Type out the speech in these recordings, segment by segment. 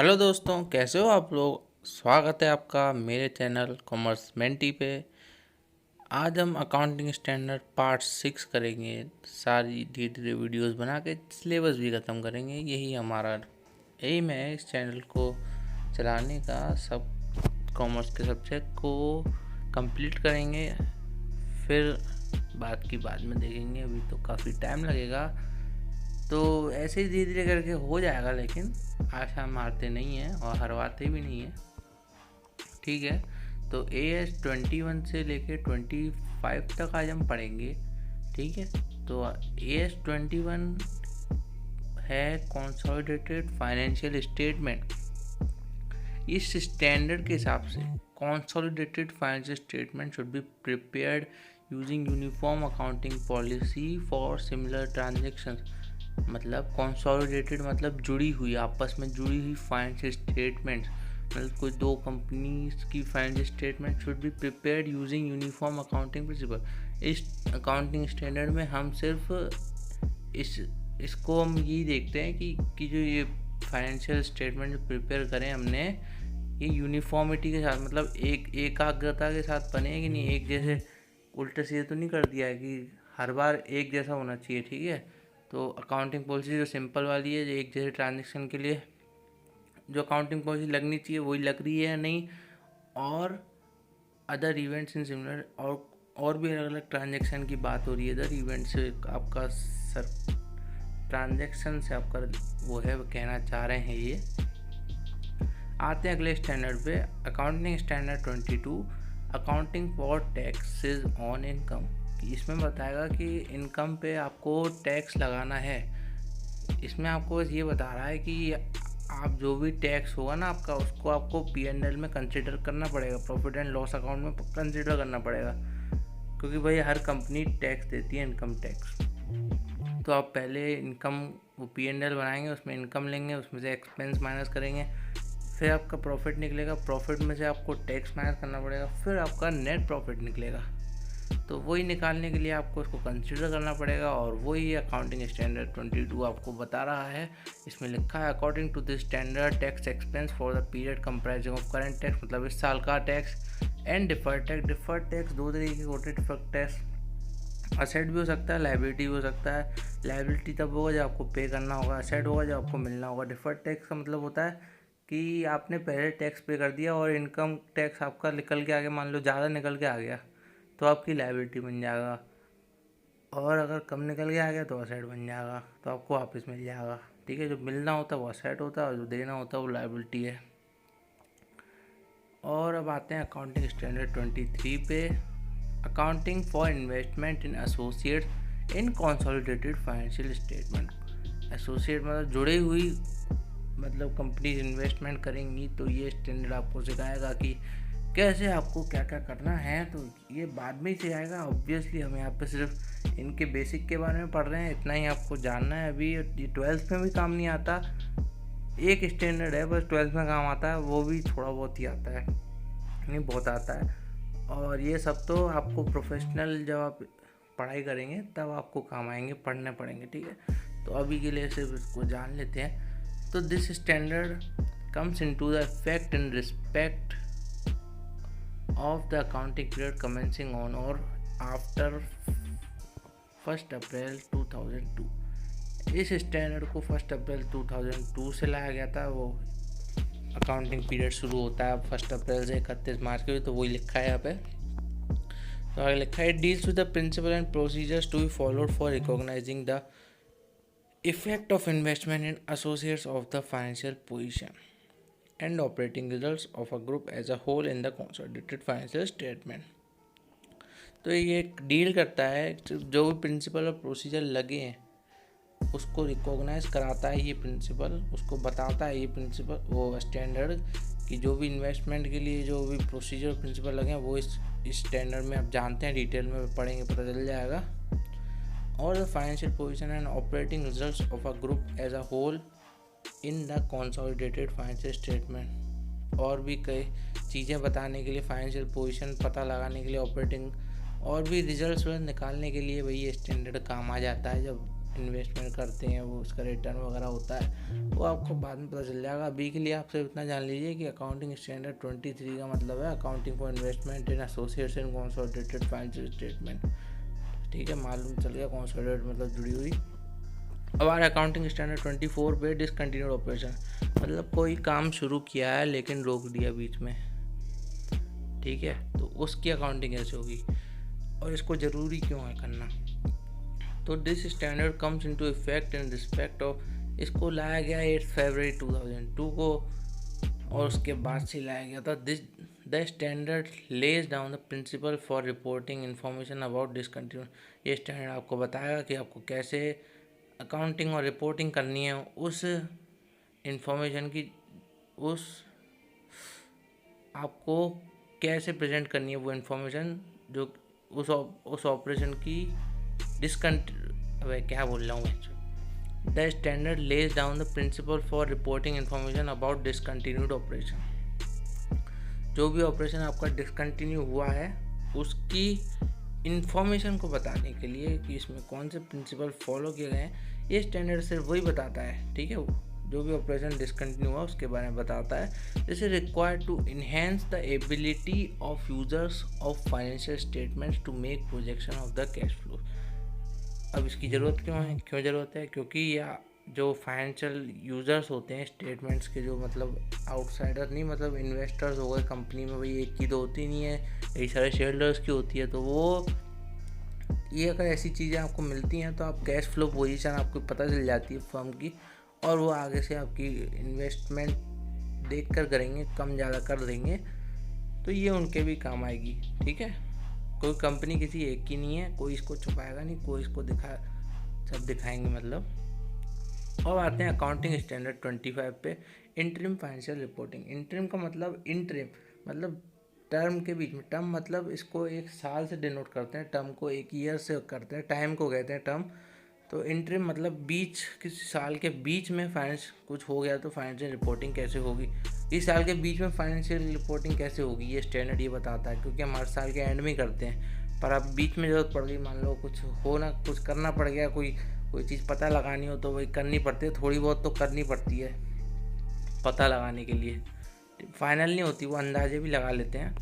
Hello दोस्तों, कैसे हो आप लोग। स्वागत है आपका मेरे चैनल कॉमर्स मेंटी पे। आज हम अकाउंटिंग स्टैंडर्ड पार्ट 6 करेंगे। सारी धीरे वीडियोस बना के सिलेबस भी ख़त्म करेंगे। यही हमारा एम है इस चैनल को चलाने का। सब कॉमर्स के सब्जेक्ट को कंप्लीट करेंगे, फिर बात की बाद में देखेंगे। अभी तो काफ़ी टाइम लगेगा, तो ऐसे ही धीरे धीरे करके हो जाएगा, लेकिन आशा मारते नहीं हैं और हरवाते भी नहीं हैं। ठीक है, तो AS 21 से लेके 25 तक आज हम पढ़ेंगे। ठीक है, तो AS 21 है कंसोलिडेटेड फाइनेंशियल स्टेटमेंट। इस स्टैंडर्ड के हिसाब से consolidated financial statement should be prepared using uniform accounting policy for similar transactions. मतलब कंसोलिडेटेड मतलब जुड़ी हुई, आपस में जुड़ी हुई फाइनेंशियल स्टेटमेंट्स। मतलब कोई दो कंपनीज की financial statement should be prepared using uniform accounting principle. इस अकाउंटिंग स्टैंडर्ड में हम सिर्फ इसको हम यही देखते हैं कि जो ये फाइनेंशियल स्टेटमेंट जो प्रिपेयर करें हमने, ये यूनिफॉर्मिटी के साथ, मतलब एकाग्रता के साथ बने कि नहीं, एक जैसे उल्टे सीधे तो नहीं कर दिया है कि हर बार एक जैसा होना चाहिए। ठीक है, तो अकाउंटिंग पॉलिसी जो सिंपल वाली है, जो एक जैसे ट्रांजेक्शन के लिए जो अकाउंटिंग पॉलिसी लगनी चाहिए वही लग रही है या नहीं, और अदर इवेंट्स इन सिमिलर, और भी अलग अलग ट्रांजेक्शन की बात हो रही है। अदर इवेंट से आपका सर ट्रांजेक्शन से आपका वो है, वो कहना चाह रहे हैं ये। आते हैं अगले स्टैंडर्ड पे, accounting standard 22, accounting for taxes on income. इसमें बताएगा कि इनकम पे आपको टैक्स लगाना है। इसमें आपको बस ये बता रहा है कि आप जो भी टैक्स होगा ना आपका, उसको आपको P&L में कंसिडर करना पड़ेगा, प्रॉफिट एंड लॉस अकाउंट में कंसिडर करना पड़ेगा, क्योंकि भाई हर कंपनी टैक्स देती है, इनकम टैक्स। तो आप पहले इनकम वो P&L बनाएंगे, उसमें इनकम लेंगे, उसमें से एक्सपेंस माइनस करेंगे, फिर आपका प्रॉफिट निकलेगा, प्रॉफिट में से आपको टैक्स माइनस करना पड़ेगा, फिर आपका नेट प्रॉफिट निकलेगा। तो वही निकालने के लिए आपको उसको कंसिडर करना पड़ेगा, और वही अकाउंटिंग स्टैंडर्ड 22 आपको बता रहा है। इसमें लिखा है according to this standard tax expense for the period comprising of current tax, मतलब इस साल का tax, and deferred tax. Deferred tax दो तरीके के होते हैं। डिफर्ड टैक्स असेट भी हो सकता है, लाइबिलिटी भी हो सकता है। लाइबिलिटी तब होगा जब आपको पे करना होगा, असेट होगा जब आपको मिलना होगा। डिफर्ड टैक्स का मतलब होता है कि आपने पहले टैक्स पे कर दिया और इनकम टैक्स आपका निकल के आ गया, मान लो ज़्यादा निकल के आ गया तो आपकी लाइबिलिटी बन जाएगा, और अगर कम निकल के आ गया तो असेट बन जाएगा, तो आपको वापस मिल जाएगा। ठीक है, जो मिलना होता है वो असेट होता है और जो देना होता है वो लाइबिलिटी है। और अब आते हैं अकाउंटिंग स्टैंडर्ड 23 पे, accounting for investment in associates in consolidated financial statement. Associate मतलब जुड़ी हुई, मतलब कंपनीज इन्वेस्टमेंट करेंगी, तो ये स्टैंडर्ड आपको सिखाएगा कि कैसे आपको क्या क्या करना है। तो ये बाद में ही सिखाएगा, ऑब्वियसली हम यहाँ पे सिर्फ इनके बेसिक के बारे में पढ़ रहे हैं, इतना ही आपको जानना है। अभी ये 12th में भी काम नहीं आता, एक स्टैंडर्ड है बस 12th में काम आता है, वो भी थोड़ा बहुत ही आता है, नहीं बहुत आता है। और ये सब तो आपको प्रोफेशनल जब आप पढ़ाई करेंगे तब आपको काम आएंगे, पढ़ने पड़ेंगे। ठीक है, तो अभी के लिए सिर्फ इसको जान लेते हैं। तो this standard comes into the effect in respect of the accounting period commencing on or after 1 अप्रैल 2002। इस स्टैंडर्ड को 1 अप्रैल 2002 से लाया गया था। वो अकाउंटिंग पीरियड शुरू होता है 1 अप्रैल से 31 मार्च के, तो वही लिखा है यहाँ पे। तो आगे लिखा है deals with the principle and procedures to be followed for recognising the effect of investment in associates of the financial position and operating results of a group as a whole in the consolidated financial statement। तो ये deal करता है, जो भी principal और procedure लगे हैं उसको रिकॉग्नाइज कराता है ये प्रिंसिपल, उसको बताता है ये प्रिंसिपल, वो स्टैंडर्ड, कि जो भी इन्वेस्टमेंट के लिए जो भी प्रोसीजर प्रिंसिपल लगे हैं वो इस स्टैंडर्ड में आप जानते हैं, डिटेल में पढ़ेंगे पता चल जाएगा। और the financial position and operating results of a group as a whole in the consolidated financial statement. और भी कई चीज़ें बताने के लिए, फाइनेंशियल पोजीशन पता लगाने के लिए, ऑपरेटिंग और भी रिजल्ट्स निकालने के लिए भाई ये स्टैंडर्ड काम आ जाता है। जब इन्वेस्टमेंट करते हैं वो उसका रिटर्न वगैरह होता है, वो आपको बाद में पता चल जाएगा। अभी के लिए आप सिर्फ इतना जान लीजिए कि अकाउंटिंग स्टैंडर्ड 23 का मतलब है accounting for investment in associates in consolidated financial statement. ठीक है, मालूम चल गया कंसोलिडेटेड मतलब जुड़ी हुई। अब आ रहा अकाउंटिंग स्टैंडर्ड 24 पे डिसकंटिन्यूड ऑपरेशन, मतलब कोई काम शुरू किया है लेकिन रोक दिया बीच में। ठीक है, तो उसकी अकाउंटिंग कैसे होगी और इसको ज़रूरी क्यों है करना। तो this standard comes into effect in respect of, इसको लाया गया 8 फरवरी 2002 को और उसके बाद से लाया गया था। This the standard lays down the principle for reporting information about discontinued. ये स्टैंडर्ड आपको बताएगा कि आपको कैसे अकाउंटिंग और रिपोर्टिंग करनी है उस इंफॉर्मेशन की, उस आपको कैसे प्रेजेंट करनी है वो इन्फॉर्मेशन जो उस ऑपरेशन की क्या बोल रहा हूँ मैं। The standard lays down the principle for reporting information about discontinued operation. जो भी ऑपरेशन आपका डिसकंटिन्यू हुआ है उसकी इन्फॉर्मेशन को बताने के लिए कि इसमें कौन से प्रिंसिपल फॉलो किए गए हैं, ये स्टैंडर्ड सिर्फ वही बताता है। ठीक है, जो भी ऑपरेशन डिसकंटिन्यू हुआ उसके बारे में बताता है। This is required to enhance the ability of users of financial statements to make projection of the cash flow. अब इसकी ज़रूरत क्यों ज़रूरत है, क्योंकि या जो फाइनेंशियल यूज़र्स होते हैं स्टेटमेंट्स के, जो मतलब आउटसाइडर नहीं, मतलब इन्वेस्टर्स हो गए कंपनी में, भाई एक की तो होती नहीं है, कई सारे शेयर होल्डर्स की होती है। तो वो ये अगर ऐसी चीज़ें आपको मिलती हैं तो आप कैश फ्लो पोजीशन आपको पता चल जाती है फर्म की, और वो आगे से आपकी इन्वेस्टमेंट देख कर करेंगे, कम ज़्यादा कर देंगे, तो ये उनके भी काम आएगी। ठीक है, कोई कंपनी किसी एक की नहीं है, कोई इसको छुपाएगा नहीं, कोई इसको सब दिखाएंगे मतलब। और आते हैं अकाउंटिंग स्टैंडर्ड 25 पे, इंटरिम फाइनेंशियल रिपोर्टिंग। इंटरिम का मतलब इंटरिम मतलब टर्म के बीच में, टर्म मतलब इसको एक साल से डिनोट करते हैं, टर्म को एक ईयर से करते हैं, टाइम को कहते हैं टर्म। तो इंटरिम मतलब बीच, किसी साल के बीच में फाइनेंस कुछ हो गया तो फाइनेंशियल रिपोर्टिंग कैसे होगी, इस साल के बीच में फाइनेंशियल रिपोर्टिंग कैसे होगी, ये स्टैंडर्ड ये बताता है। क्योंकि हम हर साल के एंड में ही करते हैं, पर अब बीच में ज़रूरत पड़ गई, मान लो कुछ हो ना, कुछ करना पड़ गया, कोई चीज़ पता लगानी हो तो वही करनी पड़ती है, थोड़ी बहुत तो करनी पड़ती है पता लगाने के लिए, फाइनल नहीं होती, वो अंदाजे भी लगा लेते हैं।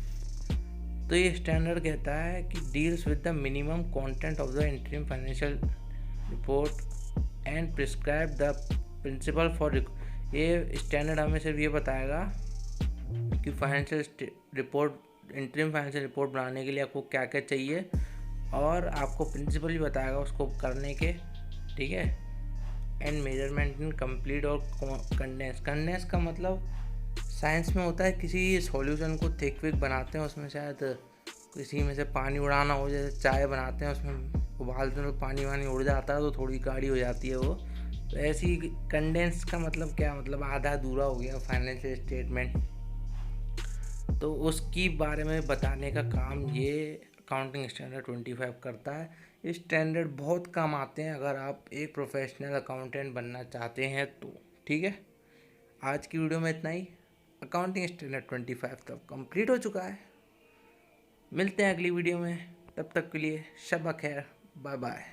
तो ये स्टैंडर्ड कहता है कि deals with the minimum content of the interim financial report and prescribe the principle for. ये स्टैंडर्ड हमें सिर्फ ये बताएगा कि financial report, interim financial report बनाने के लिए आपको क्या क्या चाहिए, और आपको प्रिंसिपल भी बताएगा उसको करने के। ठीक है, एंड मेजरमेंट इन कंप्लीट और कंडेंस का मतलब साइंस में होता है, किसी सॉल्यूशन को थिक विक बनाते हैं, उसमें शायद किसी में से पानी उड़ाना हो, जैसे चाय बनाते हैं उसमें उबालते हैं तो पानी वानी उड़ जाता है तो थोड़ी गाढ़ी हो जाती है वो। तो ऐसी कंडेंस का मतलब क्या, मतलब आधा अधूरा हो गया फाइनेंशियल स्टेटमेंट, तो उसकी बारे में बताने का काम ये अकाउंटिंग स्टैंडर्ड 25 करता है। ये स्टैंडर्ड बहुत काम आते हैं अगर आप एक प्रोफेशनल अकाउंटेंट बनना चाहते हैं तो। ठीक है, आज की वीडियो में इतना ही। अकाउंटिंग स्टैंडर्ड 25 तब कंप्लीट हो चुका है। मिलते हैं अगली वीडियो में, तब तक के लिए शब खैर, बाय बाय।